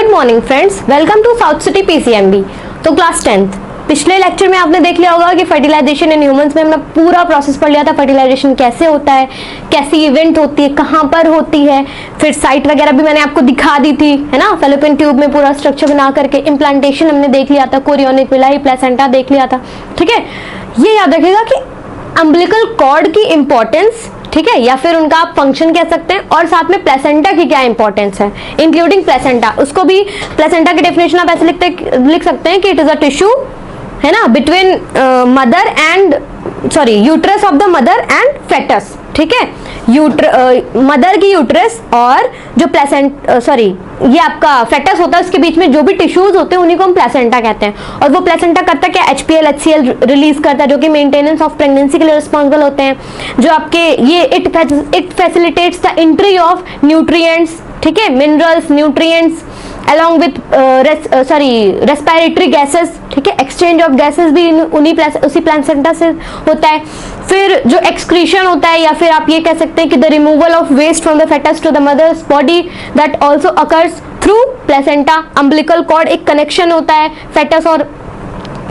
Good morning friends, welcome to South City PCMB. तो class 10th पिछले lecture में आपने देख लिया होगा कि फर्टिलाइजेशन इन ह्यूमंस में हमने पूरा प्रोसेस पढ़ लिया था। फर्टिलाइजेशन कैसे होता है, कैसी इवेंट होती है, कहाँ पर होती है, फिर साइट वगैरह भी मैंने आपको दिखा दी थी, है ना। फेलोपियन ट्यूब में पूरा स्ट्रक्चर बना करके इम्प्लांटेशन हमने देख लिया था, कोरियोनिक विलाई, प्लेसेंटा देख लिया था। ठीक है, ये याद रखिएगा कि अम्बिलिकल कॉर्ड की इंपॉर्टेंस, ठीक है, या फिर उनका आप फंक्शन कह सकते हैं, और साथ में प्लेसेंटा की क्या इंपॉर्टेंस है, इंक्लूडिंग प्लेसेंटा। उसको भी प्लेसेंटा की डेफिनेशन आप ऐसे लिख सकते हैं कि इट इज अ टिश्यू, है ना, between mother and uterus of the mother and foetus. ठीक है, मदर की यूट्रस और जो ये आपका फेटस होता है, उसके बीच में जो भी टिश्यूज होते हैं उन्हीं को हम प्लेसेंटा कहते हैं। और वो प्लेसेंटा करता क्या, HPL HCl रिलीज करता है, जो कि मेंटेनेंस ऑफ प्रेगनेंसी के लिए रिस्पॉन्सिबल होते हैं। जो आपके ये it facilitates the entry of nutrients, ठीक है, minerals, nutrients along with respiratory gases, ठीक है, एक्सचेंज ऑफ गैसेस भी उसी प्लेसेंटा से होता है। फिर जो एक्सक्रीशन होता है, या फिर आप ये कह सकते हैं कि the removal of waste from the foetus to the mother's body, that also occurs through placenta. Umbilical cord एक कनेक्शन होता है फेटस और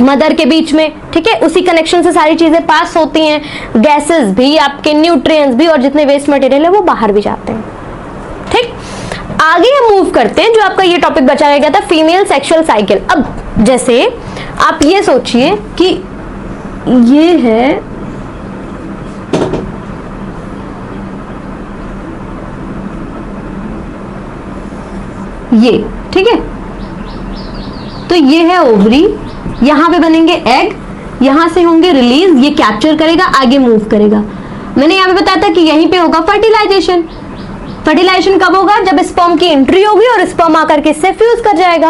मदर के बीच में, ठीक है, उसी कनेक्शन से सारी चीजें पास होती हैं, गैसेस भी, आपके न्यूट्रिएंट्स भी, और जितने वेस्ट मटेरियल है वो बाहर भी जाते हैं। ठीक, आगे हम मूव करते हैं। जो आपका ये टॉपिक बचा रह गया था, फीमेल सेक्सुअल साइकिल। अब जैसे आप ये सोचिए कि ये है ये, ठीक है, तो ये है ओवरी, यहां पे बनेंगे एग, यहां से होंगे रिलीज, ये कैप्चर करेगा, आगे मूव करेगा। मैंने यहां पे बताया था कि यहीं पे होगा फर्टिलाइजेशन। फर्टिलाइजेशन कब होगा, जब स्पर्म की एंट्री होगी और स्पर्म आकर के इससे फ्यूज कर जाएगा।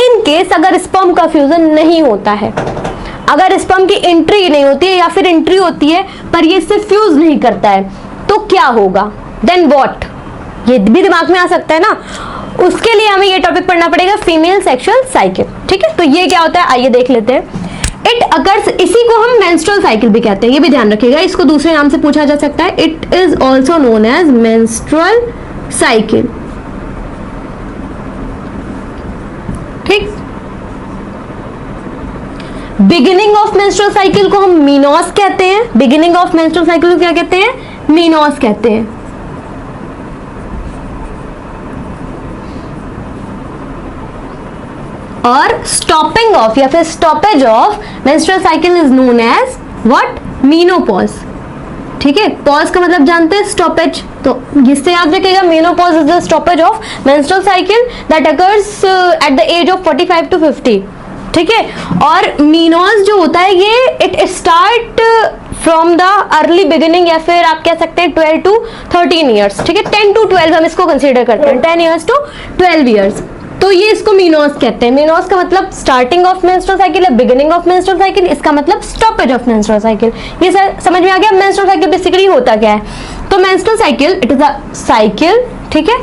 इन केस अगर स्पर्म का फ्यूजन नहीं होता है, अगर स्पर्म की एंट्री नहीं होती है या फिर एंट्री होती है पर ये इससे फ्यूज नहीं करता है, तो क्या होगा, देन व्हाट, ये भी दिमाग में आ सकता है ना। उसके लिए हमें ये टॉपिक पढ़ना पड़ेगा, फीमेल सेक्सुअल साइकिल। ठीक है, तो ये क्या होता है, आइए देख लेते हैं। इट अकर्स, इसी को हम मेंस्ट्रुअल साइकिल भी कहते हैं, ये भी ध्यान रखिएगा, इसको दूसरे नाम से पूछा जा सकता है। It is also known as menstrual cycle. ठीक, बिगिनिंग ऑफ मेंस्ट्रुअल साइकिल को हम मीनोस कहते हैं। बिगिनिंग ऑफ मेंस्ट्रुअल साइकिल को क्या कहते हैं, मीनोस कहते हैं। और स्टॉपिंग ऑफ या फिर stoppage of menstrual cycle is known as what, menopause. ठीक है, पॉज का मतलब जानते हैं, स्टॉपेज, तो इससे याद रखिएगा, menopause is the stoppage of menstrual cycle that occurs at the age of 45 to 50। ठीक है, और मीनोज जो होता है ये it start from the early beginning, या फिर आप कह सकते हैं 12 to 13 ईयर्स। ठीक है, 10 to 12 हम इसको कंसीडर करते हैं, 10 years to 12 years, तो ये इसको मीनोस कहते हैं। मीनोस का मतलब स्टार्टिंग ऑफ मेंस्ट्रुअल साइकिल है, बिगिनिंग ऑफ मेंस्ट्रुअल साइकिल, इसका मतलब स्टॉपेज ऑफ मेंस्ट्रुअल साइकिल। ये समझ में आ गया मेंस्ट्रुअल साइकिल बेसिकली होता क्या है। तो menstrual cycle it is a cycle, ठीक है,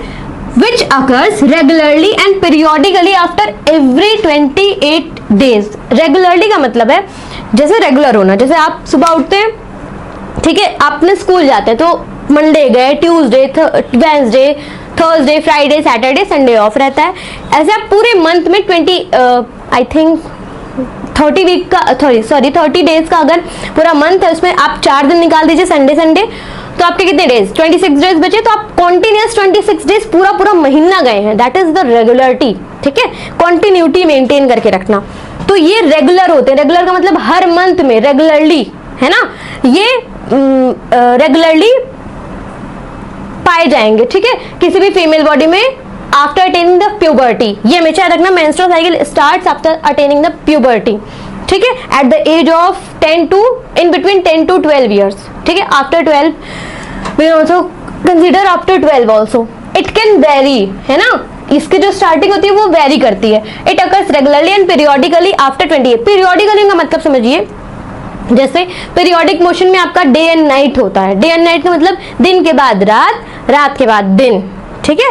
which occurs regularly and periodically after every 28 days। Regularly का मतलब है जैसे रेगुलर होना, जैसे आप सुबह उठते हैं, ठीक है, आपने स्कूल जाते हैं, तो मंडे गए, Tuesday, Wednesday, Thursday, Friday, Saturday, Sunday off रहता है। ऐसे आप पूरे मंथ में 30 डेज का अगर पूरा मंथ है, उसमें आप 4 दिन निकाल दीजिए, संडे संडे, तो आपके कितने डेज, 26 डेज बचे। तो आप कॉन्टिन्यूस 26 डेज पूरा महीना गए हैं, दैट इज द रेगुलरिटी। ठीक है, कॉन्टिन्यूटी मेंटेन करके रखना, तो ये रेगुलर होते हैं। रेगुलर का मतलब हर मंथ में रेगुलरली, है ना, ये रेगुलरली पाए जाएंगे। ठीक है, किसी भी फीमेल बॉडी में आफ्टर अटेनिंग द प्यूबर्टी, ये हमेशा रखना, menstrual cycle starts after attaining the puberty. ठीक है, at the age of 10 to in between 10 to 12 years। ठीक है, after 12 we also consider after 12 also it can vary, है ना, इसकी जो स्टार्टिंग होती है वो वेरी करती है। It occurs regularly and periodically after 28। Periodically का मतलब समझिए, जैसे पीरियोडिक मोशन में आपका डे एंड नाइट होता है। डे एंड नाइट का मतलब दिन के बाद रात, रात के बाद दिन। ठीक है,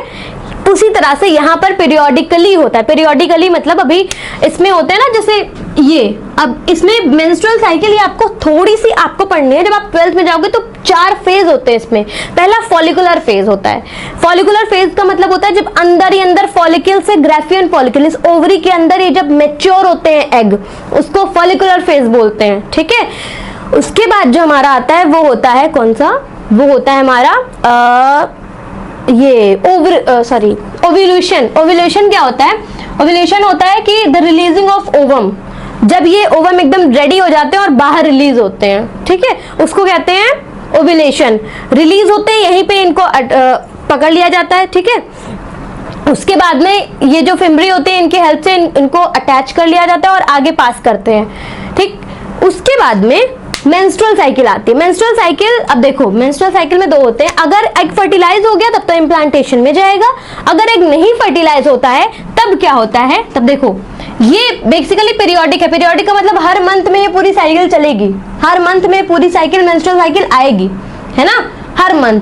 उसी तरह से यहाँ पर पीरियोडिकली होता है। पीरियोडिकली मतलब अभी इसमें होता है ना, जैसे ये अब इसमें मेंस्ट्रुअल साइकिल, ये आपको थोड़ी सी आपको पढ़नी है, जब आप 12th में जाओगे तो 4 फेज होते हैं इसमें। पहला फॉलिकुलर फेज होता है। फॉलिकुलर फेज का मतलब होता है जब अंदर ही अंदर फॉलिकल से ग्राफियन फॉलिकल, इस ओवरी के अंदर ये जब मैच्योर होते हैं एग, उसको फॉलिकुलर फेज बोलते हैं, ठीक है। उसके बाद जो हमारा आता है वो होता है कौन सा, वो होता है हमारा ओव्यूलेशन। ओव्यूलेशन क्या होता है? ओव्यूलेशन होता है कि द रिलीजिंग ऑफ ओवम, जब ये ओवम एकदम रेडी हो जाते हैं और बाहर रिलीज होते हैं, ठीक है, उसको कहते हैं ओव्यूलेशन। रिलीज होते हैं यहीं पे इनको पकड़ लिया जाता है, ठीक है। उसके बाद में ये जो फिम्बरी होते हैं इनकी हेल्प से इनको अटैच कर लिया जाता है और आगे पास करते हैं, ठीक। उसके बाद में मेंस्ट्रुअल साइकिल आती है। मेंस्ट्रुअल साइकिल, अब देखो मेंस्ट्रुअल साइकिल में 2 होते हैं। अगर एग फर्टिलाइज हो गया तब तो इम्प्लांटेशन में जाएगा, अगर एग नहीं फर्टिलाइज होता है तब क्या होता है, तब देखो ये बेसिकली पीरियोडिक है। पीरियोडिक का मतलब हर मंथ में ये पूरी साइकिल चलेगी, हर मंथ में पूरी साइकिल मेंस्ट्रुअल साइकिल आएगी, है ना, हर मंथ,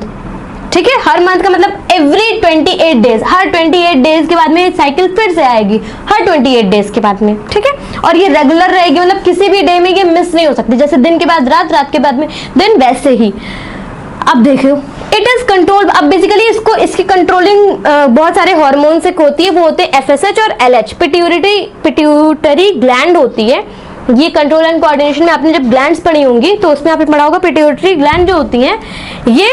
ठीक है। हर मंथ का मतलब एवरी 28 डेज, हर 28 डेज के बाद में ये साइकिल फिर से आएगी, हर 28 डेज के बाद में, ठीक है। और ये रेगुलर रहेगी, मतलब किसी भी डे में ये मिस नहीं हो सकती, जैसे दिन के बाद रात, रात के बाद में दिन, वैसे ही। अब देखो इट इज कंट्रोल। अब बेसिकली इसको, इसकी कंट्रोलिंग बहुत सारे हार्मोन से होती है, वो होते हैं FSH और LH। पिट्यूटरी ग्लैंड होती है ये। कंट्रोल एंड कोऑर्डिनेशन में आपने जब ग्लैंड्स पढ़ी होंगी तो उसमें आपने पढ़ा होगा पिट्यूटरी ग्लैंड जो होती है ये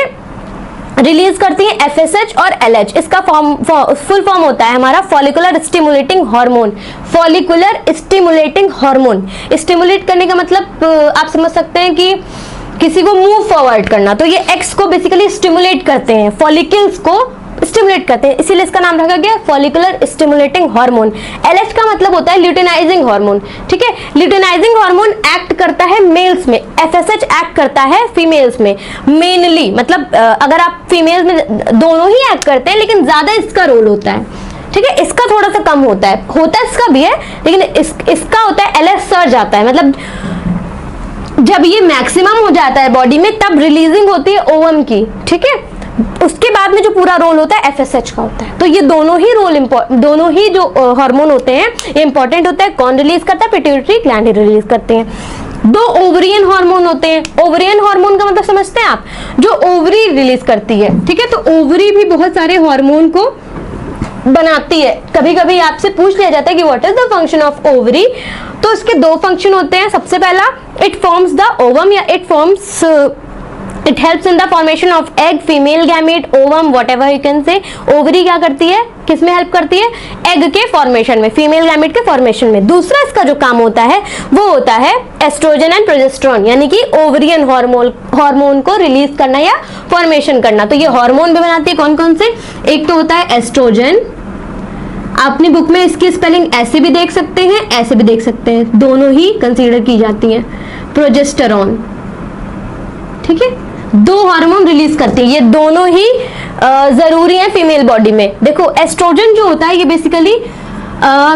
रिलीज करती है FSH और LH। इसका फुल फॉर्म होता है हमारा follicular stimulating hormone. Follicular stimulating hormone, stimulate करने का मतलब आप समझ सकते हैं कि किसी को मूव फॉरवर्ड करना, तो ये एक्स को बेसिकली स्टिमुलेट करते हैं, फॉलिकल्स को स्टिमुलेट करते हैं, इसीलिए इसका नाम रखा गया फॉलिकुलर स्टिमुलेटिंग हार्मोन। LH का मतलब होता है ल्यूटेनाइजिंग हार्मोन, ठीक है। ल्यूटेनाइजिंग हार्मोन एक्ट करता है मेल्स में, FSH एक्ट करता है फीमेल्स में मेनली। मतलब अगर आप फीमेल्स में दोनों ही एक्ट करते हैं लेकिन ज्यादा इसका रोल होता है, ठीक है। इसका थोड़ा सा कम होता है इसका भी है, लेकिन इसका होता है LH सर्ज आता है, मतलब जब ये मैक्सिमम हो जाता है बॉडी में तब रिलीजिंग होती है ओवम की, ठीक है। उसके बाद में जो पूरा रोल होता है FSH का होता है। तो ये दोनों ही जो हार्मोन होते हैं ये इंपॉर्टेंट होता है। कौन रिलीज करता है? पिट्यूटरी ग्लैंड रिलीज करते हैं। 2 ओवरियन हार्मोन होते हैं। ओवरियन हार्मोन का मतलब समझते हैं आप, जो ओवरी रिलीज करती है, ठीक है। तो ओवरी भी बहुत सारे हार्मोन को बनाती है। कभी कभी आपसे पूछ लिया जाता है कि what is the function of ovary, तो इसके 2 फंक्शन होते हैं। सबसे पहला इट फॉर्म्स द ओवम या it helps in the formation of egg, female gamete, ovum, whatever you can say. Ovary क्या करती है, किस में हेल्प करती है? एग के फॉर्मेशन में, फीमेल गैमेट के फॉर्मेशन में। दूसरा इसका जो काम होता है वो होता है एस्ट्रोजन एंड प्रोजेस्टेरोन, यानी कि ओवरियन हार्मोन को रिलीज करना या फॉर्मेशन करना। तो ये हार्मोन भी बनाती है। कौन कौन से? एक तो होता है एस्ट्रोजन, अपनी बुक में इसकी स्पेलिंग ऐसे भी देख सकते हैं, ऐसे भी देख सकते हैं, दोनों ही कंसीडर की जाती है। प्रोजेस्टेरोन, ठीक है, 2 हार्मोन रिलीज करती है, ये दोनों ही जरूरी है फीमेल बॉडी में। देखो एस्ट्रोजन जो होता है ये बेसिकली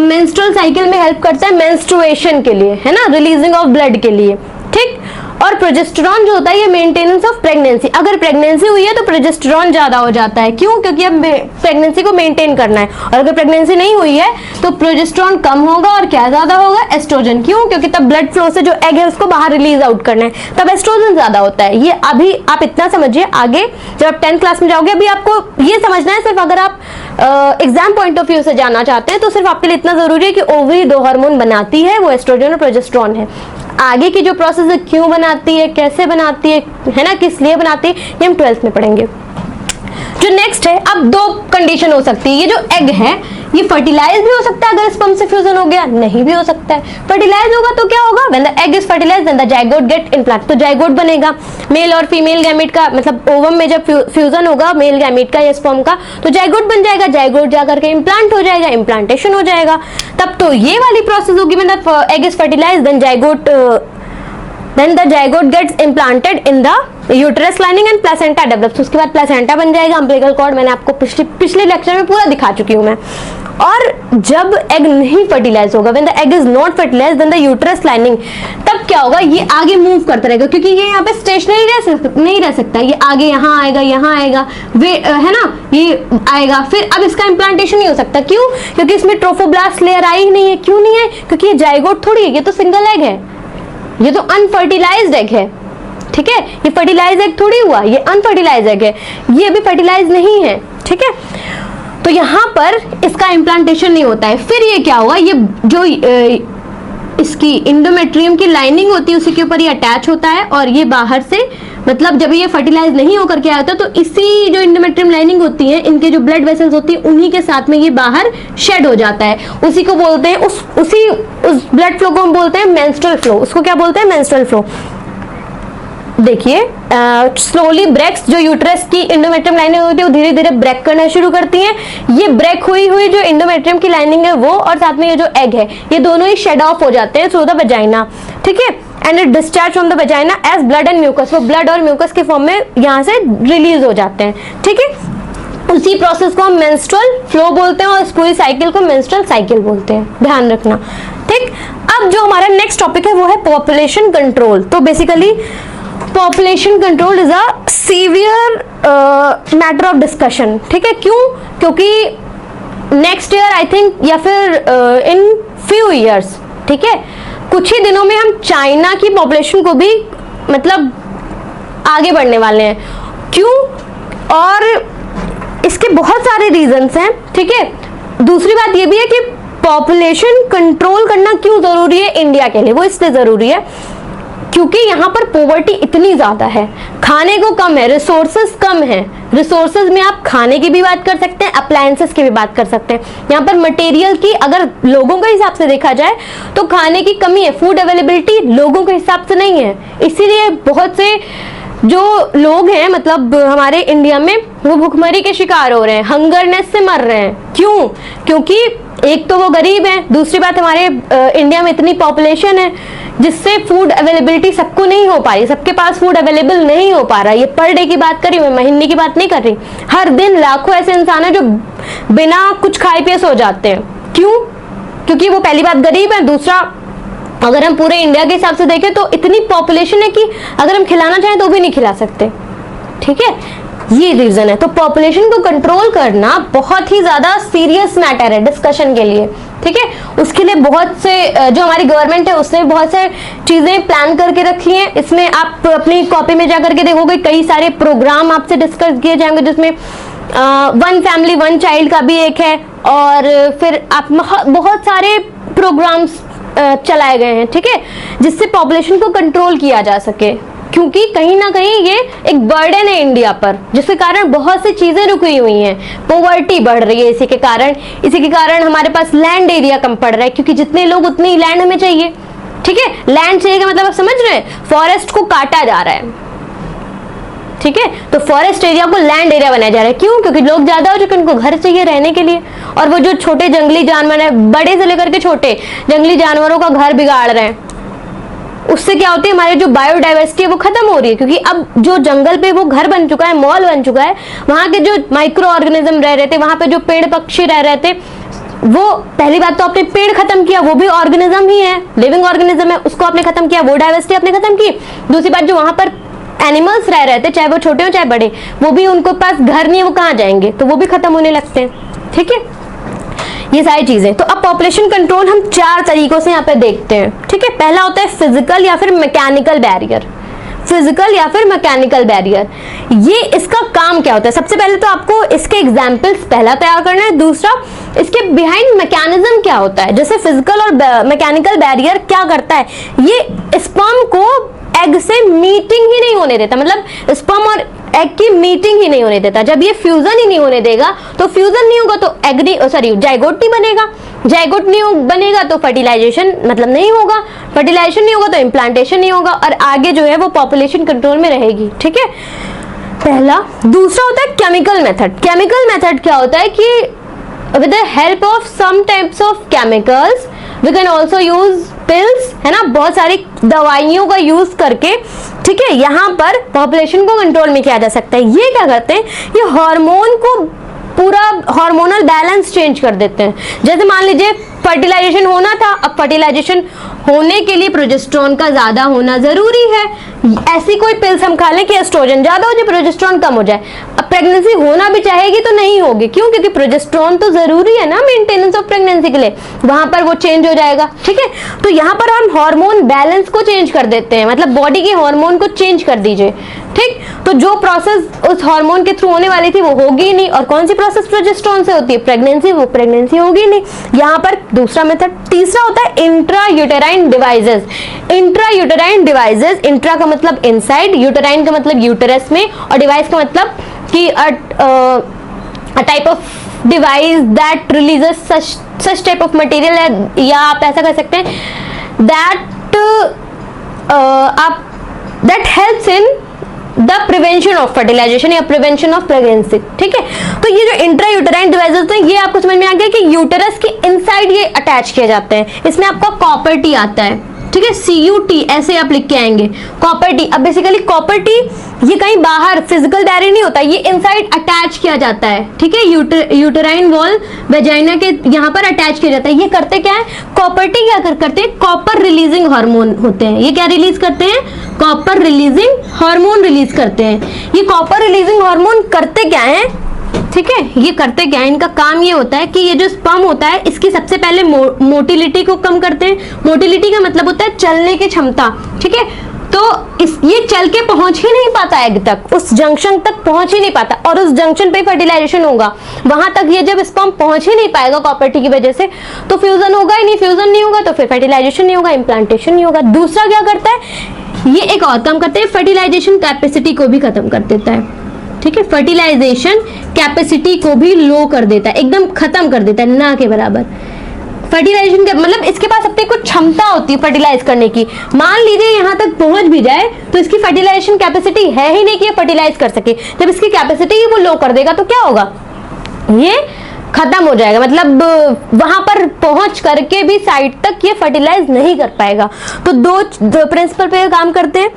मेंस्ट्रुअल साइकिल में हेल्प करता है मेंस्ट्रुएशन के लिए, है ना, रिलीजिंग ऑफ ब्लड के लिए, ठीक। और प्रोजेस्टेरोन जो होता है ये मेंटेनेंस ऑफ प्रेगनेंसी। अगर प्रेगनेंसी हुई है तो प्रोजेस्टेरोन ज्यादा हो जाता है। क्यों? क्योंकि अब प्रेगनेंसी को मेंटेन करना है। और अगर प्रेगनेंसी नहीं हुई है तो प्रोजेस्टेरोन कम होगा और क्या ज्यादा होगा? एस्ट्रोजन। क्यों? क्योंकि तब ब्लड फ्लो से जो एग है उसको बाहर रिलीज आउट करना है, तब एस्ट्रोजन ज्यादा होता है। ये अभी आप इतना समझिए, आगे जब आप 10th क्लास में जाओगे अभी आपको ये समझना है। सिर्फ अगर आप एग्जाम पॉइंट ऑफ व्यू से जानना चाहते हैं तो सिर्फ आपके लिए इतना जरूरी है कि ओवरी 2 हार्मोन बनाती है, वो एस्ट्रोजन और प्रोजेस्टेरोन है। आगे की जो प्रोसेस है, क्यों बनाती है, कैसे बनाती है ना, किस लिए बनाती है, ये हम 12th में पढ़ेंगे। जो नेक्स्ट है, अब 2 कंडीशन हो सकती है। ये जो एग है ये फर्टिलाइज भी हो सकता है अगर स्पर्म से फ्यूजन हो गया, नहीं भी हो सकता है। फर्टिलाइज होगा तो क्या होगा? When the egg is fertilised then the zygote get implant, तो जाइगोट बनेगा। मेल और फीमेल गैमेट का मतलब ओवम में जब फ्यूजन होगा मेल गैमेट का या स्पर्म का तो जाइगोट बन जाएगा, जाइगोट जाकर के इम्प्लांट हो जाएगा, इम्प्लांटेशन हो जाएगा। तब तो ये वाली प्रोसेस होगी, when the egg is fertilised then the zygote gets implanted in the uterus lining and placenta develops। उसके बाद प्लेसेंटा बन जाएगा, अम्बिलिकल कॉर्ड मैंने आपको पिछले लेक्चर में पूरा दिखा चुकी हूँ मैं। और जब एग नहीं फर्टिलाइज होगा, when the egg is not fertilized then the uterus lining, तब क्या होगा? ये आगे मूव करता रहेगा क्योंकि ये यहाँ पे स्टेशनरी नहीं रह सकता, ये आगे यहाँ आएगा, वे है ना, ये आएगा। फिर अब इसका इम्प्लांटेशन नहीं हो सकता। क्यों? क्योंकि इसमें ट्रोफोब्लास्ट लेयर आई ही नहीं है। क्यों नहीं है? क्योंकि ये जाइगोट थोड़ी है, ये तो सिंगल एग है, ये तो अनफर्टिलाइज्ड एग है, ठीक है। ये फर्टिलाइज एग थोड़ी हुआ, ये अनफर्टिलाइज एग है, ये भी फर्टिलाइज नहीं है, ठीक है। तो यहाँ पर इसका इम्प्लांटेशन नहीं होता है। फिर ये क्या हुआ, ये जो इसकी इंडोमेट्रियम की लाइनिंग होती है उसी के ऊपर ये अटैच होता है, और ये बाहर से, मतलब जब ये फर्टिलाइज नहीं होकर के आया होता तो इसी जो इंडोमेट्रियम लाइनिंग होती है, इनके जो ब्लड वेसल्स होती है उन्हीं के साथ में ये बाहर शेड हो जाता है। उसी को बोलते हैं, उस ब्लड फ्लो को हम बोलते हैं मेंस्ट्रुअल फ्लो। उसको क्या बोलते हैं, मेंस्ट्रुअल फ्लो। देखिए स्लोली ब्रेक्स, जो यूट्रस की इंडोमेट्रियम लाइनिंग होती है वो धीरे धीरे ब्रेक करना शुरू करती है। ये ब्रेक हुई जो इंडोमेट्रियम की लाइनिंग है वो, और साथ में ये जो एग है, ये दोनों ही शेड ऑफ हो जाते हैं थ्रू द वजाइना, ठीक है। And it discharge from the vagina as blood and mucus. वो ब्लड और म्यूकस के फॉर्म में यहाँ से रिलीज हो जाते हैं, ठीक है। उसी प्रोसेस को हम मेंस्ट्रुअल फ्लो बोलते हैं और इस पूरी साइकिल को मेंस्ट्रुअल साइकिल बोलते हैं, ध्यान रखना, ठीक। अब जो हमारा नेक्स्ट टॉपिक है वो है पॉपुलेशन कंट्रोल। तो basically population control is a severe matter of discussion, ठीक है। क्यों? क्योंकि नेक्स्ट ईयर आई थिंक, या फिर इन फ्यू ईयर्स, ठीक है, कुछ ही दिनों में हम चाइना की पॉपुलेशन को भी मतलब आगे बढ़ने वाले हैं। क्यों? और इसके बहुत सारे रीजंस हैं, ठीक है। दूसरी बात ये भी है कि पॉपुलेशन कंट्रोल करना क्यों जरूरी है इंडिया के लिए, वो इसलिए जरूरी है क्योंकि यहाँ पर पॉवर्टी इतनी ज्यादा है, खाने को कम है, रिसोर्सेज कम है। रिसोर्सेज में आप खाने की भी बात कर सकते हैं, अप्लायंसेस की भी बात कर सकते हैं। यहाँ पर मटेरियल की अगर लोगों के हिसाब से देखा जाए तो खाने की कमी है, फूड अवेलेबिलिटी लोगों के हिसाब से नहीं है। इसीलिए बहुत से जो लोग हैं मतलब हमारे इंडिया में, वो भूखमरी के शिकार हो रहे हैं, हंगरनेस से मर रहे हैं। क्यों? क्योंकि एक तो वो गरीब हैं, दूसरी बात हमारे इंडिया में इतनी पॉपुलेशन है जिससे फूड अवेलेबिलिटी सबको नहीं हो पा रही, सबके पास फूड अवेलेबल नहीं हो पा रहा। ये पर डे की बात कर रही हूँ, महीने की बात नहीं कर रही। हर दिन लाखों ऐसे इंसान हैं जो बिना कुछ खाए पिए सो जाते हैं। क्यों? क्योंकि वो पहली बात गरीब है, दूसरा अगर हम पूरे इंडिया के हिसाब से देखें तो इतनी पॉपुलेशन है कि अगर हम खिलाना चाहें तो भी नहीं खिला सकते, ठीक है। ये रीजन है। तो पॉपुलेशन को कंट्रोल करना बहुत ही ज्यादा सीरियस मैटर है डिस्कशन के लिए, ठीक है। उसके लिए बहुत से जो हमारी गवर्नमेंट है उसने बहुत सारी चीजें प्लान करके रखी हैं। इसमें आप अपनी कॉपी में जाकर के देखोगे कई सारे प्रोग्राम आपसे डिस्कस किए जाएंगे, जिसमें वन फैमिली वन चाइल्ड का भी एक है, और फिर आप बहुत सारे प्रोग्राम्स चलाए गए हैं, ठीक है, जिससे पॉपुलेशन को कंट्रोल किया जा सके। क्योंकि कहीं ना कहीं ये एक बर्डन है इंडिया पर, जिसके कारण बहुत सी चीजें रुकी हुई हैं। पॉवर्टी बढ़ रही है इसी के कारण हमारे पास लैंड एरिया कम पड़ रहा है, क्योंकि जितने लोग उतनी लैंड हमें चाहिए, ठीक है। लैंड चाहिए का मतलब आप समझ रहे हैं, फॉरेस्ट को काटा जा रहा है, ठीक है। तो फॉरेस्ट एरिया को लैंड एरिया बनाया जा रहा है। क्यों? क्योंकि लोग ज्यादा हो चुके हैं, उनको घर चाहिए रहने के लिए। और वो जो छोटे जंगली जानवर है, बड़े से लेकर के छोटे जंगली जानवरों का घर बिगाड़ रहे हैं, उससे क्या होती है, हमारी जो बायोडाइवर्सिटी है वो खत्म हो रही है। क्योंकि अब जो जंगल पे वो घर बन चुका है, मॉल बन चुका है, वहां के जो माइक्रो ऑर्गेनिज्म रह रहे थे, वहां पे जो पेड़ पक्षी रह रहे थे, वो पहली बात तो आपने पेड़ खत्म किया, वो भी ऑर्गेनिज्म ही है, लिविंग ऑर्गेनिज्म है, उसको आपने खत्म किया, वो डाइवर्सिटी आपने खत्म की। दूसरी बात, जो वहां पर एनिमल्स रह रहे थे, चाहे वो छोटे हो चाहे बड़े, वो भी उनको पास घर नहीं है, वो कहाँ जाएंगे, तो वो भी खत्म होने लगते हैं, ठीक है। ये सारी चीजें। तो अब पॉपुलेशन कंट्रोल हम 4 तरीकों से यहाँ पे देखते हैं, ठीक है। पहला होता है फिजिकल या फिर मैकेनिकल बैरियर। फिजिकल या फिर मैकेनिकल बैरियर, ये इसका काम क्या होता है? सबसे पहले तो आपको इसके एग्जाम्पल्स पहला तैयार करना है। दूसरा, इसके बिहाइंड मैकेनिज्म क्या होता है। जैसे फिजिकल और मैकेनिकल बैरियर क्या करता है, ये स्पर्म को एग से मीटिंग ही नहीं होने देता, मतलब स्पर्म और एग की मीटिंग ही नहीं होने देता। जब ये फ्यूजन ही नहीं होने देगा, तो फ्यूजन नहीं होगा तो जाइगोट नहीं बनेगा, जाइगोट नहीं बनेगा तो फर्टिलाइजेशन मतलब नहीं होगा, फर्टिलाइजेशन नहीं होगा तो इम्प्लांटेशन नहीं होगा, और आगे जो है वो पॉपुलेशन कंट्रोल में रहेगी, ठीक है। पहला। दूसरा होता है केमिकल मेथड। केमिकल मेथड क्या होता है कि with the help of some types of chemicals we can also use pills, है ना, बहुत सारी दवाइयों का यूज करके, ठीक है, यहाँ पर पॉपुलेशन को कंट्रोल में किया जा सकता है। ये क्या करते हैं, ये हार्मोन को पूरा हार्मोनल बैलेंस चेंज कर देते हैं। जैसे मान लीजिए फर्टिलाइजेशन होना था, अब फर्टिलाइजेशन होने के लिए प्रोजेस्टेरोन का ज्यादा होना जरूरी है। ऐसी कोई पिल्स हम खा लें कि एस्ट्रोजन ज्यादा हो जाए, प्रोजेस्टेरोन कम हो जाए। अब प्रेगनेंसी होना भी चाहेगी तो नहीं होगी, क्यों? क्योंकि प्रोजेस्टेरोन तो जरूरी है ना मेंटेनेंस ऑफ प्रेगनेंसी के लिए, वहां पर वो चेंज हो जाएगा। ठीक है, तो यहाँ पर हम हार्मोन बैलेंस को चेंज कर देते हैं, मतलब बॉडी के हार्मोन को चेंज कर दीजिए। ठीक, तो जो प्रोसेस उस हार्मोन के थ्रू होने वाली थी वो होगी ही नहीं, और कौन सी प्रोसेस प्रोजेस्टेरोन से होती है? प्रेगनेंसी, वो प्रेगनेंसी होगी नहीं। यहाँ पर दूसरा मेथड। तीसरा होता है intra uterine devices. Intra uterine devices, intra का मतलब इनसाइड, यूटेराइन का मतलब यूटेरस में, और डिवाइस का मतलब कि a type of device that releases such type of material है, या आप ऐसा कर सकते हैं that helps in the prevention of fertilisation या प्रिवेंशन ऑफ प्रेगनेंसी। ठीक है, तो ये जो इंट्रा यूटेराइन डिवाइसेस होते हैं, ये आपको समझ में आ गया कि यूटेरस के इनसाइड ये अटैच किए जाते हैं। इसमें आपका कॉपर टी आता है। ठीक है, CUT ऐसे आप लिख के आएंगे, कॉपर टी। अब बेसिकली कॉपर टी ये कहीं बाहर फिजिकल बैरियर नहीं होता, ये इनसाइड अटैच किया जाता है। ठीक है, यूटेराइन वॉल वेजाइना के यहाँ पर अटैच किया जाता है। ये करते क्या है? कॉपर टी क्या करते हैं? कॉपर रिलीजिंग हार्मोन होते हैं। ये क्या रिलीज करते हैं? कॉपर रिलीजिंग हार्मोन रिलीज करते हैं। ये कॉपर रिलीजिंग हार्मोन करते क्या है? ठीक है, ये करते क्या है? इनका काम ये होता है कि ये जो स्पर्म होता है इसकी सबसे पहले मोटिलिटी को कम करते हैं। मोटिलिटी का मतलब होता है चलने की क्षमता। ठीक है, तो ये चल के पहुंच ही नहीं पाता एग तक, उस जंक्शन तक पहुंच ही नहीं पाता, और उस जंक्शन पे फर्टिलाइजेशन होगा। वहां तक ये जब स्पर्म पहुंच ही नहीं पाएगा कॉपर टी की वजह से, तो फ्यूजन होगा ही नहीं। फ्यूजन नहीं होगा तो फिर फर्टिलाइजेशन नहीं होगा, इम्प्लांटेशन नहीं होगा। दूसरा क्या करता है? ये एक और काम करते हैं, फर्टिलाइजेशन कैपेसिटी को भी खत्म कर देता है। ठीक है, फर्टिलाइजेशन कैपेसिटी को भी लो कर देता है, एकदम खत्म कर देता है, ना के बराबर। फर्टिलाइजेशन का मतलब इसके पास अपनी कुछ क्षमता होती है फर्टिलाइज करने की। मान लीजिए यहाँ तक पहुंच भी जाए तो इसकी फर्टिलाइजेशन कैपेसिटी है ही नहीं कि ये फर्टिलाइज कर सके। जब इसकी कैपेसिटी ही वो लो कर देगा तो क्या होगा? ये खत्म हो जाएगा, मतलब वहां पर पहुंच करके भी साइड तक ये फर्टिलाइज नहीं कर पाएगा। तो दो प्रिंसिपल पे काम करते हैं।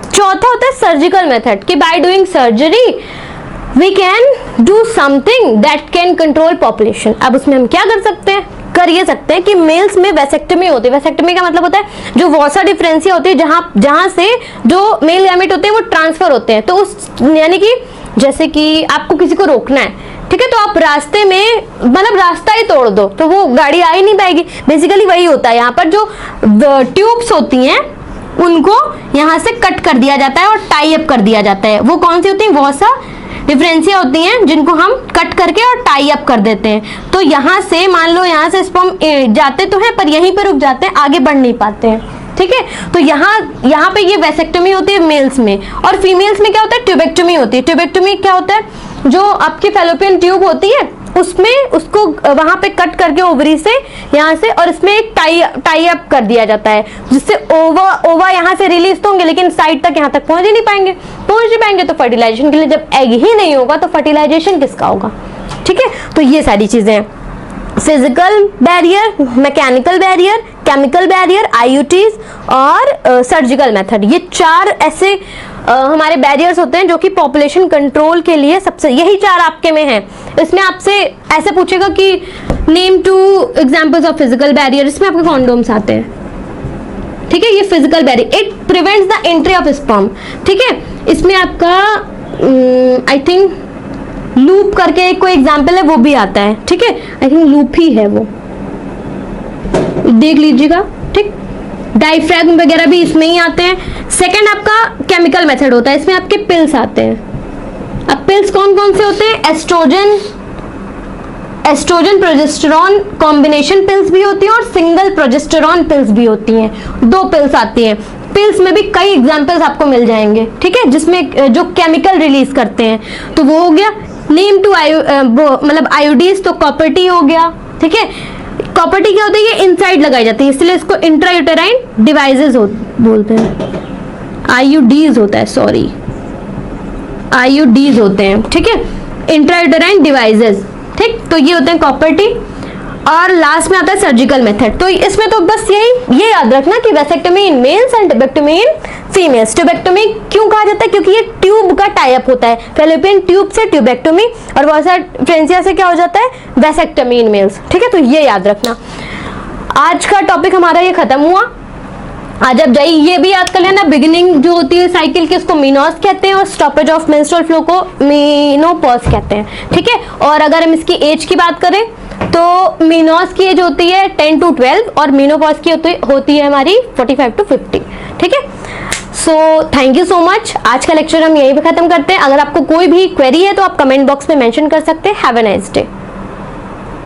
चौथा होता है सर्जिकल मेथड, कि by doing surgery we can do something that can control population. अब उसमें हम क्या कर सकते हैं? कर ये सकते हैं कि मेल्स में वैसेक्टमी होती है। वैसेक्टमी का मतलब होता है जो वॉसा डिफरेंसिया होती है, जहां से जो मेल गैमेट होते हैं वो ट्रांसफर होते हैं। तो उस यानी कि जैसे कि आपको किसी को रोकना है, ठीक है, तो आप रास्ते में मतलब रास्ता ही तोड़ दो तो वो गाड़ी आ ही नहीं पाएगी। बेसिकली वही होता है, यहाँ पर जो ट्यूब्स होती हैं उनको यहाँ से कट कर दिया जाता है और टाई अप कर दिया जाता है। वो कौन सी होती है? वॉसा डिफरेंसिया होती हैं, जिनको हम कट करके और टाई अप कर देते हैं। तो यहाँ से मान लो यहाँ से स्पर्म जाते तो हैं पर यहीं पर रुक जाते हैं, आगे बढ़ नहीं पाते हैं। ठीक है, तो यहाँ पे ये वैसेक्टमी होती है मेल्स में, और फीमेल्स में क्या होता है? ट्यूबेक्टमी होती है। ट्यूबेक्टमी क्या होता है? जो आपकी फैलोपियन ट्यूब होती है उसमें उसको वहां पे कट करके ओवरी से यहाँ से, और इसमें एक टाई अप कर दिया जाता है, जिससे ओवा यहाँ से रिलीज तो होंगे लेकिन साइड तक यहाँ तक पहुंच ही नहीं पाएंगे। तो फर्टिलाइजेशन के लिए जब एग ही नहीं होगा तो फर्टिलाइजेशन किसका होगा? ठीक है, तो ये सारी चीजें हैं। Physical barrier, mechanical barrier, chemical barrier, IUTs और सर्जिकल मेथड, ये चार ऐसे हमारे बैरियर्स होते हैं जो कि पॉपुलेशन कंट्रोल के लिए सबसे, यही चार आपके में हैं। इसमें आपसे ऐसे पूछेगा कि name 2 examples of physical barrier, इसमें आपके कॉन्डोम्स आते हैं। ठीक है, ये physical barrier, it prevents the entry of sperm. ठीक है, इसमें आपका आई थिंक लूप करके कोई एग्जाम्पल है वो भी आता है। ठीक है, आई थिंक लूप ही है वो, देख लीजिएगा। ठीक, डायफ्रैगम वगैरह भी इसमें ही आते हैं। सेकंड आपका केमिकल मेथड होता है, इसमें आपके पिल्स आते हैं। अब पिल्स कौन कौन से होते हैं? एस्ट्रोजन प्रोजेस्टेरॉन कॉम्बिनेशन पिल्स भी होती हैं और सिंगल प्रोजेस्टेरॉन पिल्स भी होती हैं। 2 पिल्स आती हैं। पिल्स में भी कई एग्जांपल्स आपको मिल जाएंगे। ठीक है, जिसमें जो केमिकल रिलीज करते हैं, तो वो हो गया नेम 2 मतलब IUDs, तो कॉपर टी हो गया। ठीक है, कॉपर टी क्या होता है? ये इनसाइड लगाई जाती है, इसलिए इसको इंट्रायूटेराइन डिवाइसेस बोलते हैं। IUDs होता है, सॉरी, IUDs होते हैं। ठीक है, इंट्रायूटेराइन डिवाइसेस। ठीक, तो ये होते हैं कॉपर टी। और लास्ट में आता है सर्जिकल मेथड। तो इसमें तो बस ये याद रखना कि vasectomy in males and tubectomy in females. Tubectomy क्यों कहा जाता है? क्योंकि ये ट्यूब का टाई अप होता है, फैलोपियन ट्यूब से ट्यूबेक्टमी, और वॉसा डिफरेंसिया से क्या हो जाता है? वैसेक्टमी इन मेल्स। ठीक है, तो ये याद रखना। आज का टॉपिक हमारा ये खत्म हुआ। आज आप जाइए, ये भी याद कर लेना, बिगिनिंग जो होती है साइकिल की उसको मीनोज कहते हैं और स्टॉपेज ऑफ मेंस्ट्रुअल फ्लो को मेनोपॉज कहते हैं, ठीक है। और अगर हम इसकी एज की बात करें तो मीनोज की एज होती है 10 to 12 और मेनोपॉज की होती है हमारी 45 to 50, ठीक है। So thank you so much. आज का लेक्चर हम यहीं पे खत्म करते हैं। अगर आपको कोई भी क्वेरी है तो आप कमेंट बॉक्स में मेंशन कर सकते हैं। Have a nice day.